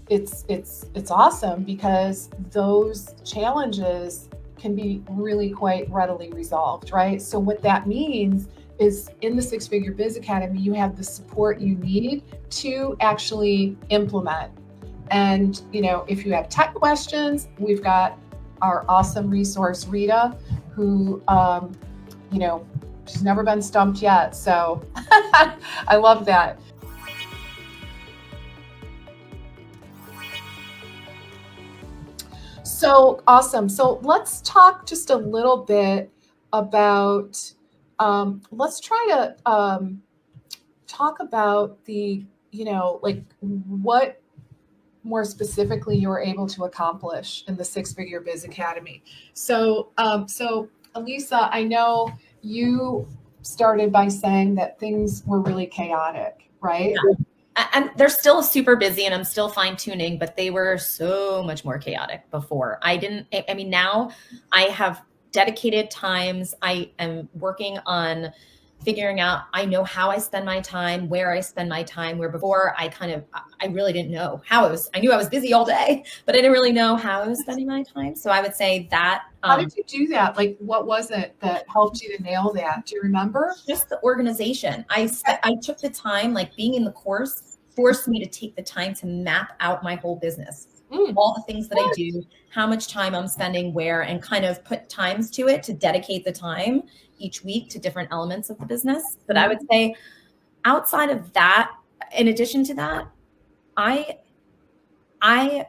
it's awesome because those challenges can be really quite readily resolved, right? So what that means is in the Six Figure Biz Academy, you have the support you need to actually implement. And, if you have tech questions, we've got our awesome resource, Rita, who, she's never been stumped yet. So I love that. So awesome. So let's talk just a little bit about, let's try to talk about the, like what more specifically you were able to accomplish in the Six Figure Biz Academy. So, Elisa, I know you started by saying that things were really chaotic, right? Yeah. And they're still super busy and I'm still fine tuning, but they were so much more chaotic before. Now I have dedicated times. I am working on figuring out, I know how I spend my time, where I spend my time, where before I really didn't know how I knew I was busy all day, but I didn't really know how I was spending my time. So I would say that. How did you do that? Like, what was it that helped you to nail that? Do you remember? Just the organization. I took the time, like being in the course forced me to take the time to map out my whole business, all the things that I do, how much time I'm spending where, and kind of put times to it to dedicate the time each week to different elements of the business. But I would say outside of that, in addition to that, I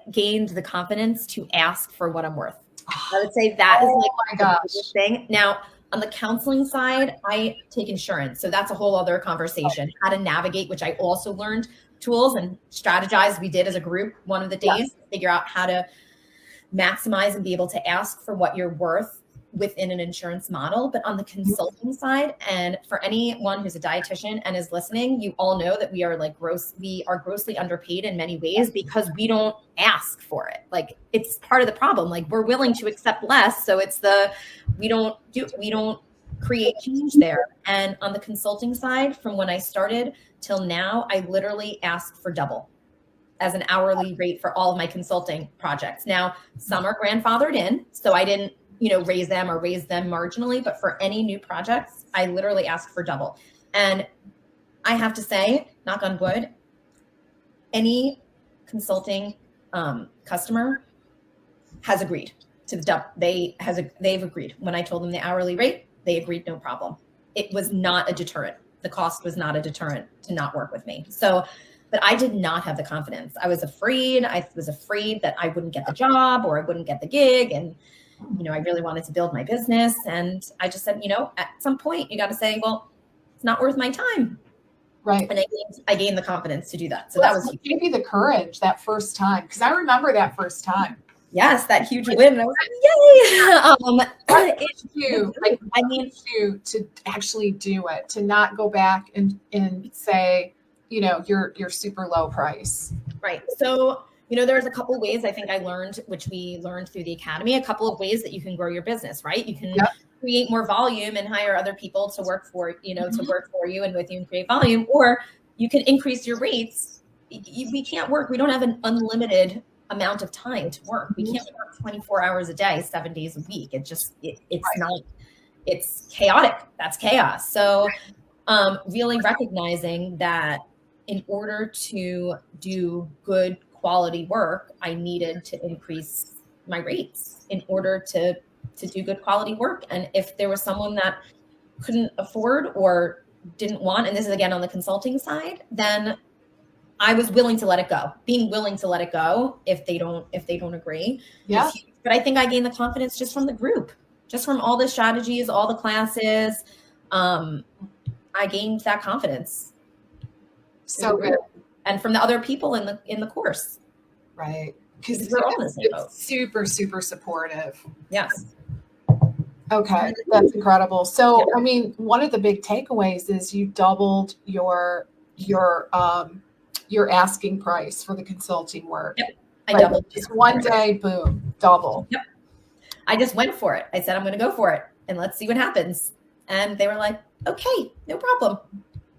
gained the confidence to ask for what I'm worth. I would say that is like the biggest thing. Now, on the counseling side, I take insurance. So that's a whole other conversation, how to navigate, which I also learned tools and strategize. We did as a group one of the days, figure out how to maximize and be able to ask for what you're worth within an insurance model. But on the consulting side, and for anyone who's a dietitian and is listening, you all know that we are grossly underpaid in many ways because we don't ask for it. Like, it's part of the problem. Like, we're willing to accept less. So it's we don't create change there. And on the consulting side, from when I started till now, I literally ask for double as an hourly rate for all of my consulting projects. Now, some are grandfathered in, so I didn't raise them marginally, but for any new projects, I literally ask for double. And I have to say, knock on wood, any consulting customer has agreed to the double. They've agreed. When I told them the hourly rate, they agreed, no problem. It was not a deterrent. The cost was not a deterrent to not work with me. So, but I did not have the confidence. I was afraid. I was afraid that I wouldn't get the job or I wouldn't get the gig. And I really wanted to build my business. And I just said, at some point you got to say, well, it's not worth my time. Right. And I gained the confidence to do that. So that was huge. Maybe the courage that first time. Cause I remember that first time. Yes. That huge win. And I was like, yay. To actually do it, to not go back and say, you're super low price. Right. So, there's a couple of ways I think I learned, which we learned through the academy, a couple of ways that you can grow your business, right? You can create more volume and hire other people to work for, to work for you and with you and create volume, or you can increase your rates. We can't work. We don't have an unlimited amount of time to work. We can't work 24 hours a day, 7 days a week. It's chaotic. That's chaos. So really recognizing that in order to do good quality work, I needed to increase my rates in order to do good quality work. And if there was someone that couldn't afford or didn't want, and this is again on the consulting side, then I was willing to let it go. Being willing to let it go if they don't agree. Yeah. But I think I gained the confidence just from the group, just from all the strategies, all the classes. I gained that confidence. So good. And from the other people in the course. Right. Because we're all in the same boat. Super, super supportive. Yes. Okay. That's incredible. So, one of the big takeaways is you doubled your asking price for the consulting work. Yep. I doubled. Just one day, boom, double. Yep. I just went for it. I said, I'm going to go for it and let's see what happens. And they were like, okay, no problem.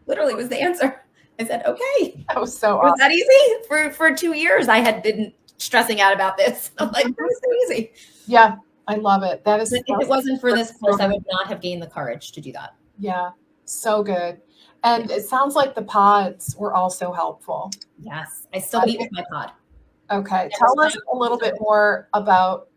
Literally was the answer. I said, okay. That was so It was awesome. that easy? For 2 years, I had been stressing out about this. I'm like, that was so easy. Yeah, I love it. That is. But if it wasn't for this course, I would not have gained the courage to do that. Yeah, so good. And it sounds like the pods were also helpful. Yes, I still meet with my pod. Okay, tell us a little bit more about,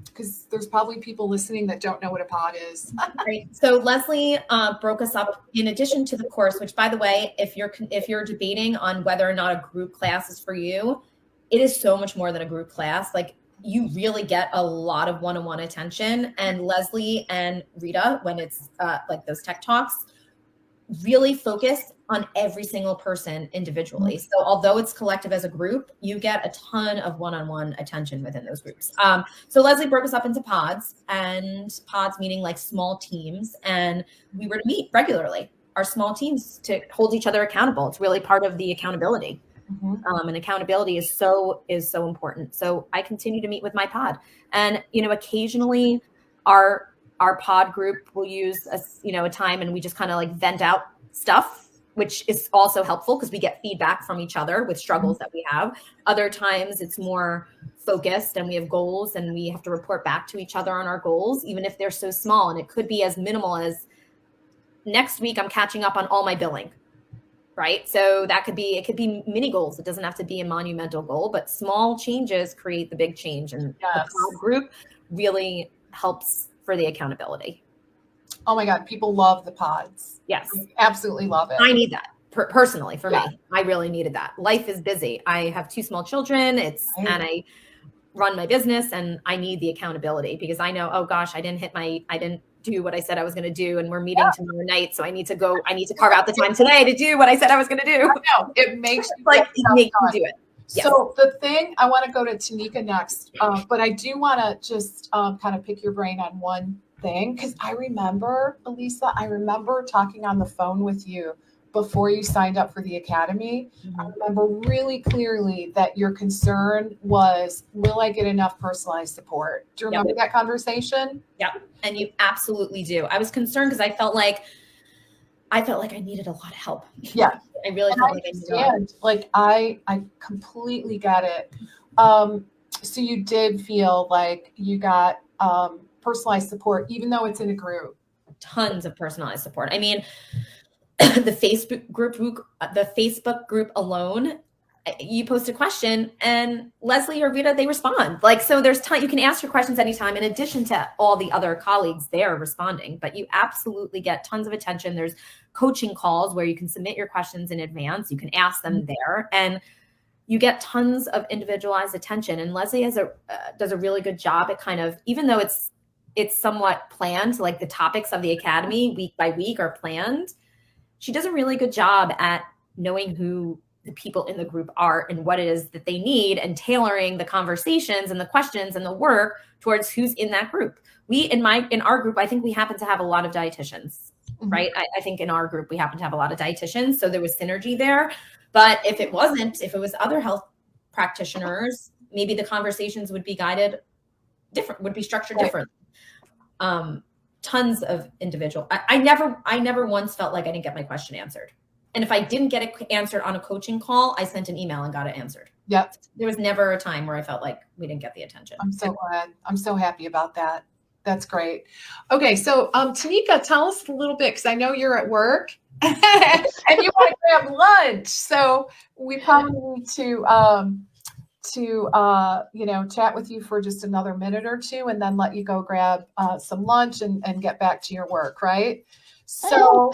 because there's probably people listening that don't know what a pod is. Right. So Leslie broke us up in addition to the course, which, by the way, if you're debating on whether or not a group class is for you, it is so much more than a group class. Like, you really get a lot of one-on-one attention. And Leslie and Rita, when it's like those tech talks, really focus on every single person individually. So although it's collective as a group, you get a ton of one-on-one attention within those groups. So Leslie broke us up into pods, and pods meaning like small teams. And we were to meet regularly, our small teams, to hold each other accountable. It's really part of the accountability. And accountability is so important. So I continue to meet with my pod, and occasionally our pod group will use a time, and we just kind of like vent out stuff, which is also helpful because we get feedback from each other with struggles that we have. Other times it's more focused, and we have goals, and we have to report back to each other on our goals, even if they're so small. And it could be as minimal as, next week I'm catching up on all my billing. Right. So it could be mini goals. It doesn't have to be a monumental goal, but small changes create the big change. And the pod group really helps for the accountability. Oh my God. People love the pods. Yes. Absolutely love it. I need that personally for me. I really needed that. Life is busy. I have 2 small children. And I run my business, and I need the accountability because I know, oh gosh, I didn't do what I said I was going to do, and we're meeting tomorrow night, so I need to carve out the time today to do what I said I was going to do. I know. It makes you like make you do it. Yes. So the thing, I want to go to Tanika next, but I do want to just kind of pick your brain on one thing, because I remember, Elisa, talking on the phone with you before you signed up for the academy. I remember really clearly that your concern was, will I get enough personalized support? Do you remember that conversation? Yeah. And you absolutely do. I was concerned because I felt like I needed a lot of help. Yeah. I really felt like I needed a lot of help. Like I completely get it. So you did feel like you got personalized support, even though it's in a group. Tons of personalized support. I mean, the Facebook group alone, you post a question and Leslie or Rita, they respond. Like, so there's time, you can ask your questions anytime, in addition to all the other colleagues there responding, but you absolutely get tons of attention. There's coaching calls where you can submit your questions in advance. You can ask them there, and you get tons of individualized attention. And Leslie does a really good job at kind of, even though it's somewhat planned, like the topics of the academy week by week are planned, she does a really good job at knowing who the people in the group are and what it is that they need, and tailoring the conversations and the questions and the work towards who's in that group. In our group, I think we happen to have a lot of dietitians, right? I think in our group, we happen to have a lot of dietitians. So there was synergy there. But if it was other health practitioners, maybe the conversations would be structured different. Tons of individual. I never once felt like I didn't get my question answered. And if I didn't get it answered on a coaching call, I sent an email and got it answered. Yep. There was never a time where I felt like we didn't get the attention. I'm so glad. I'm so happy about that. That's great. Okay. So, Tanika, tell us a little bit, because I know you're at work and you want to grab lunch. So we probably need to chat with you for just another minute or two, and then let you go grab some lunch and get back to your work, right? So,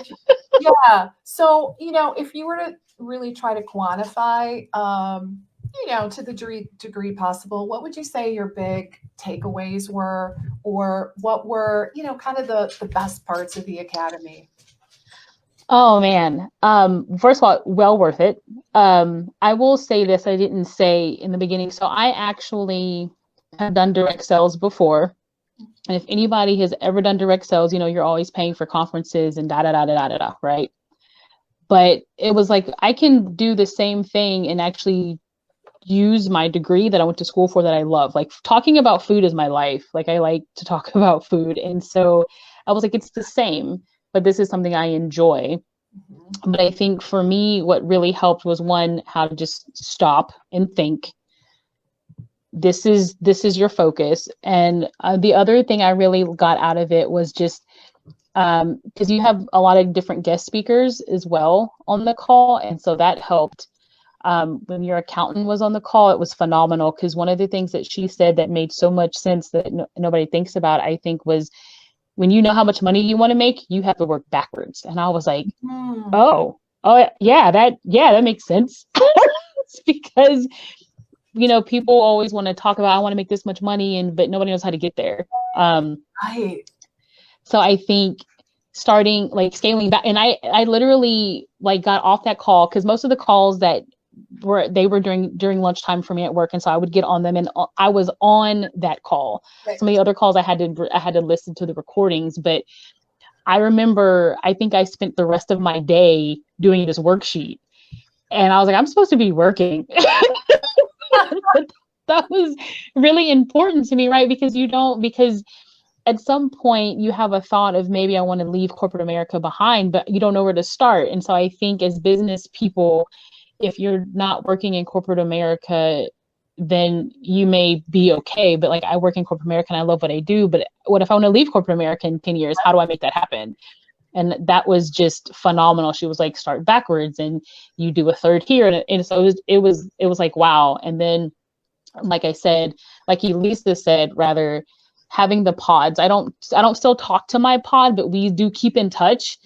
yeah. So, if you were to really try to quantify, to the degree possible, what would you say your big takeaways were, or what were, kind of the best parts of the academy? Oh man. First of all, well worth it. I will say this, I didn't say in the beginning. So I actually have done direct sales before. And if anybody has ever done direct sales, you're always paying for conferences and right? But it was like, I can do the same thing and actually use my degree that I went to school for, that I love. Like, talking about food is my life. Like, I like to talk about food. And so I was like, it's the same, but this is something I enjoy. But I think for me, what really helped was one, how to just stop and think. This is your focus. And the other thing I really got out of it was just because you have a lot of different guest speakers as well on the call, and so that helped. When your accountant was on the call, it was phenomenal, because one of the things that she said that made so much sense that nobody thinks about, I think, was when you know how much money you want to make, you have to work backwards. And I was like, oh yeah, that makes sense. Because people always want to talk about, I want to make this much money, but nobody knows how to get there. Right. So I think starting, like, scaling back, and I literally, like, got off that call, because most of the calls that were during lunchtime for me at work, and so I would get on them, and I was on that call. Right. Some of the other calls I had to listen to the recordings, but I remember, I think I spent the rest of my day doing this worksheet, and I was like, I'm supposed to be working. That was really important to me, right? Because at some point you have a thought of, maybe I want to leave corporate America behind, but you don't know where to start. And so I think as business people, if you're not working in corporate America, then you may be okay. But like, I work in corporate America and I love what I do, but what if I want to leave corporate America in 10 years? How do I make that happen? And that was just phenomenal. She was like, start backwards and you do a third here. And so it was like, wow. And then, like I said, like Elisa said, rather, having the pods. I don't still talk to my pod, but we do keep in touch.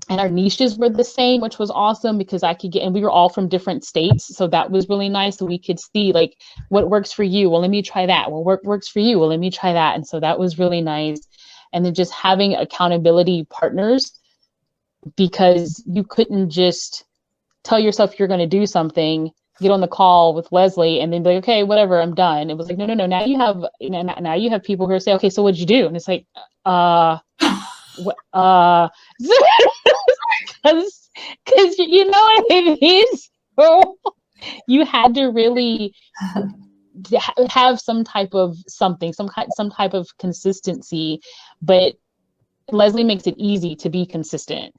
And our niches were the same, which was awesome, because and we were all from different states. So that was really nice. So we could see, like, what works for you. Well, let me try that. Well, what works for you? Well, let me try that. And so that was really nice. And then just having accountability partners, because you couldn't just tell yourself you're going to do something, get on the call with Leslie, and then be like, okay, whatever, I'm done. It was like, no. Now you have people who are saying, okay, so what'd you do? And it's like, because you know what it is. So you had to really have some type of consistency, but Leslie makes it easy to be consistent.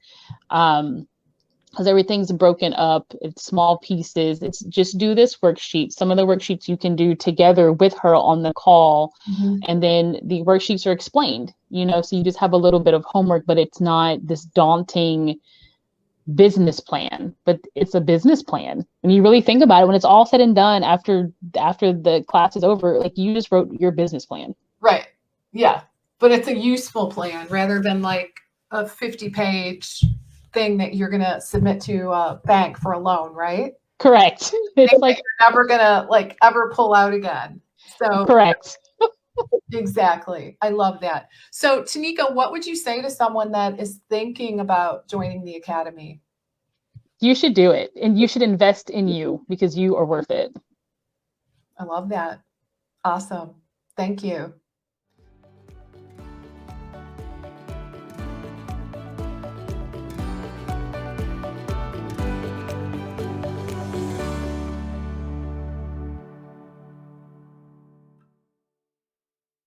Because everything's broken up, it's small pieces. It's just do this worksheet. Some of the worksheets you can do together with her on the call. And then the worksheets are explained, so you just have a little bit of homework, but it's not this daunting business plan, but it's a business plan. When you really think about it, when it's all said and done, after the class is over, like, you just wrote your business plan. Right. Yeah. But it's a useful plan rather than like a 50-page thing that you're going to submit to a bank for a loan, right? Correct. It's like you're never going to like ever pull out again. So correct. Exactly. I love that. So Tanika, what would you say to someone that is thinking about joining the Academy? You should do it, and you should invest in you, because you are worth it. I love that. Awesome. Thank you.